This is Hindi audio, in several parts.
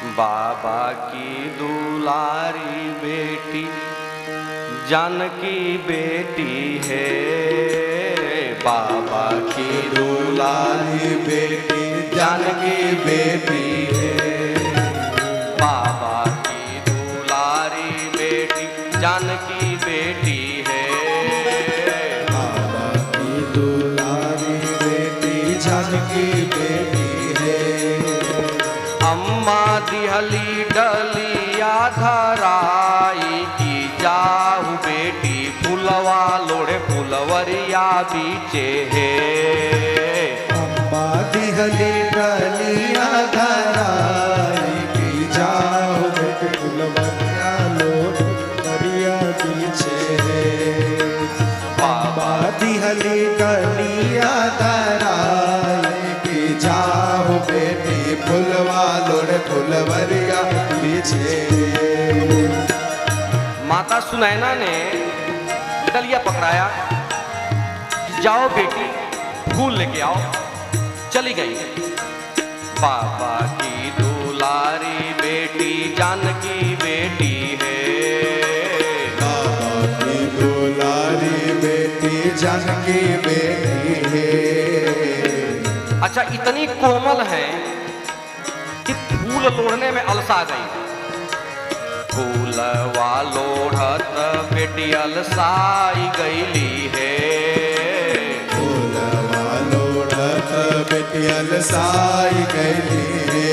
बाबा की दुलारी बेटी जानकी बेटी है। बाबा की दुलारी बेटी जानकी बेटी है। बाबा की दुलारी बेटी जानकी बेटी है। बाबा की दुलारी बेटी जानकी बेटी है। अम्मा दिहली डलिया धराई की जाहु बेटी फुलवा लोड़े फुलवरिया बीचे है। अम्मा दिहली डलिया धराई की जाहु बेटी फुलवरिया लोड़े फुलवरिया बीचे है। बाबा दिहली डलिया धराई की जाहु बेटी फुलवा लोड़े फुलवरिया बीचे। माता सुनैना ने डलिया पकड़ाया, जाओ बेटी फूल लेके आओ। चली गई। बाबा की दुलारी बेटी जानकी बेटी है। बाबा की दुलारी बेटी जानकी बेटी है। अच्छा, इतनी कोमल है कि फूल लोढ़ने में अलसा गई। फूलवा लोढ़त बेटी अलसाई गईली है। फूलवा लोढ़त बेटी अलसाई गईली है।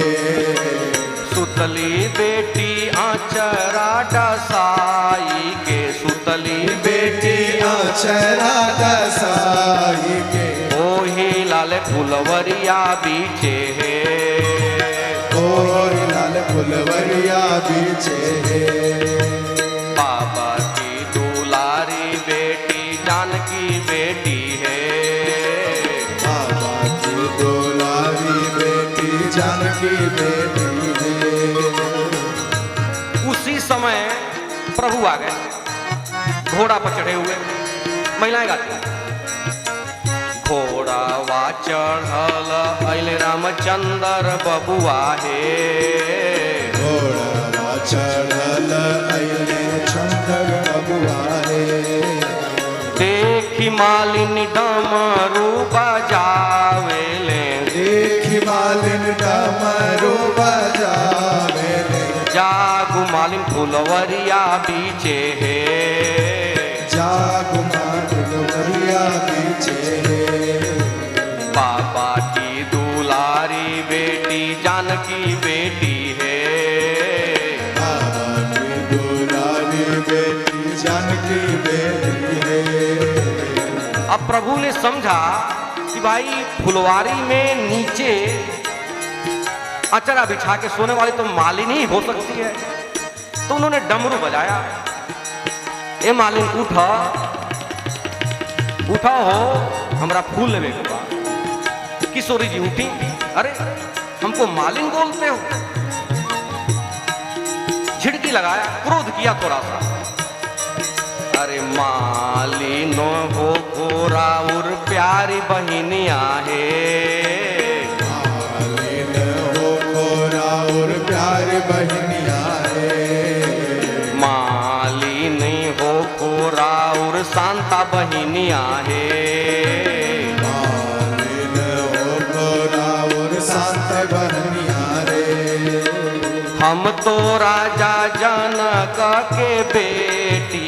सुतली बेटी आचरा डसाई के। सुतली बेटी आचरा डसाई के। ओही लाल फुलवरिया बीचे है। और लाल फुलवरिया बीचे है। बाबा की दुलारी बेटी जानकी बेटी है। बाबा की दुलारी बेटी जानकी बेटी है। उसी समय प्रभु आ गए, घोड़ा पर चढ़े हुए। महिलाएं गाती हैं। घोड़ावा चढ़ल अइले रामचंद्र बबुआ है। घोड़ावा चढ़ल अइले चंद्र बबुआ है। देखी मालिनी डमरू बजावेले। देखी मालिन डमरू बजावेले। जागु मालिन फुलवरिया बीचे है। जागु मालिन फुलवरिया बीचे है। बाबा की दुलारी बेटी जानकी बेटी है। बाबा की दुलारी बेटी जानकी बेटी है। अब प्रभु ने समझा कि भाई फुलवारी में नीचे अचरा बिछा के सोने वाली तो मालिनी ही हो सकती है। तो उन्होंने डमरू बजाया। ए मालिन उठा उठा हो, हमरा फूल लेवे के बा। किशोरी जी उठी। अरे हमको मालिन बोलते हो? झिड़की लगाया, क्रोध किया थोड़ा सा। अरे मालिनो हो गोरा और प्यारी बहिनिया है। मालिन हो गोरा और प्यारी बहिनिया है। मालिन हो गोरा और शांता बहिनिया है। मालिन हो गोरा और शांत बहिनिया रे। हम तो राजा जनक के बेटी।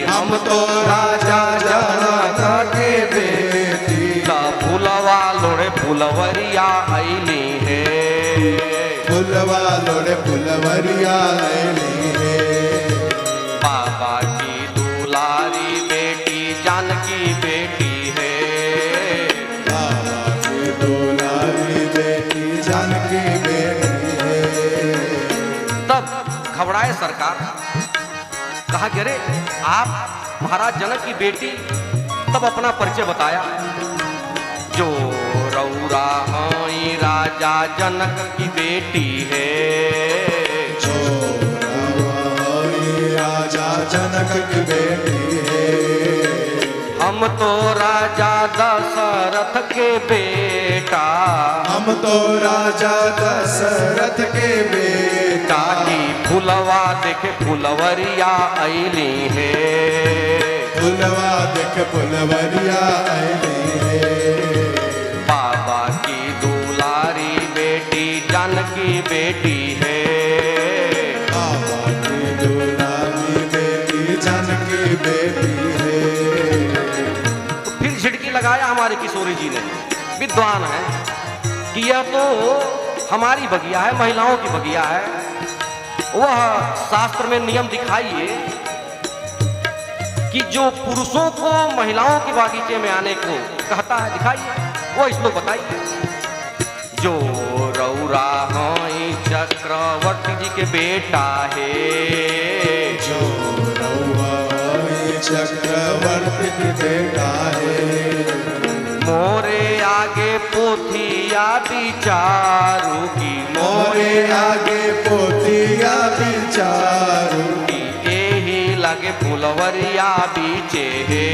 हम तो राजा जनक के बेटी। का फुलवा लोड़े फुलवरिया अइली है। फुलवा लोड़े फुलवरिया अइली है। बाबा की दुलारी बेटी जानकी बेटी है। बाबा की दुलारी बेटी जानकी बेटी है। तब घबराए सरकार, कहा कि अरे आप महाराज जनक की बेटी। तब अपना परिचय बताया। जो रौरा हई राजा जनक की बेटी है। जो राजा जनक की बेटी है। हम तो राजा दशरथ के बेटा। हम तो राजा दशरथ के बेटा। फूलवा देखे फुलवरिया ऐली है, फुलवा देख फुलवरिया आईली है। बाबा की दुलारी बेटी जानकी बेटी है, बाबा की दुलारी बेटी जानकी बेटी है। तो फिर झिड़की लगाया हमारे किशोरी जी ने, विद्वान है, कि यह तो हमारी बगिया है, महिलाओं की बगिया है। वह शास्त्र में नियम दिखाइए कि जो पुरुषों को महिलाओं के बागीचे में आने को कहता है, दिखाइए, वो श्लोक बताइए। जो रौरा होई चक्रवर्ती जी के बेटा है, जो रउआ होई चक्रवर्ती के बेटा है। मोरे आगे पोथिया बिचारू की, मोरे आगे पोतिया बिचारू की एही लगे फुलवरिया बीचे है,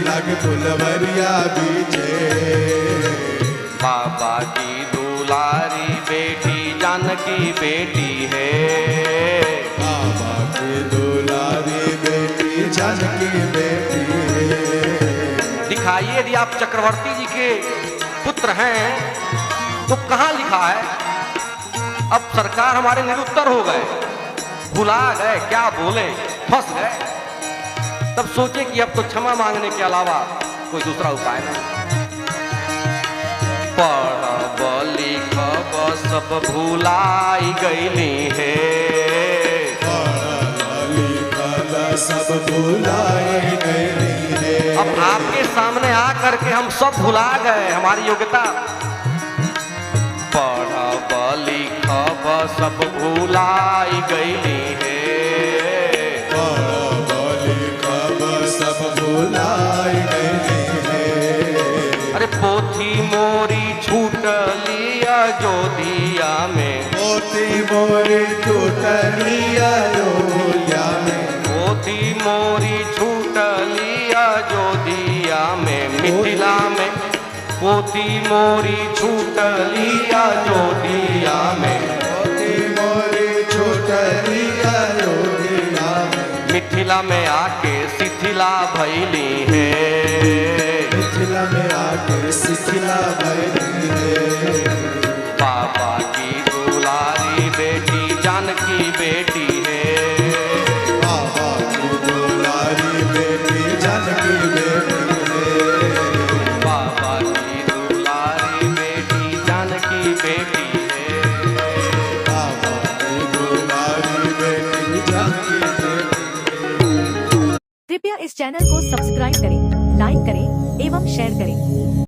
लग फुलवरिया बीचे। बाबा की दुलारी बेटी जानकी बेटी है, बाबा की दुलारी बेटी जानकी बेटी है। दिखाइए यदि आप चक्रवर्ती जी के पुत्र हैं तो कहाँ लिखा है। अब सरकार हमारे निरुत्तर हो गए, भुला गए, क्या बोले, फंस गए। तब सोचे कि अब तो क्षमा मांगने के अलावा कोई दूसरा उपाय नहीं। पढ़ब लिखब सब भुलाई गईली है, पढ़ल लिखल सब भुलाए गईली है। अब आपके सामने आकर के हम सब भुला गए हमारी योग्यता। पढ़ब लिखब सब भुलाई गईली है, पढ़ब लिखब सब भुलाए गईली है। अरे पोथी मोरी छूटली अयोध्या में, मोती मोरी टूटलिया अयोध्या में। पोथी मोरी छूटली अयोध्या में, मिथिला में पोथी मोरी छूटली अयोध्या में, मोती मोरी टूटलिया अयोध्या में। मिथिला में आके शिथिला भैली है, मिथिला में आके शिथिला भैली है। बाबा की दुलारी बेटी जानकी बेटी है, बाबा की दुलारी बेटी जानकी बेटी है। बाबा की दुलारी बेटी जानकी बेटी है, बाबा की दुलारी बेटी जानकी बेटी है। कृपया इस चैनल को सब्सक्राइब करें, लाइक करें एवं शेयर करें।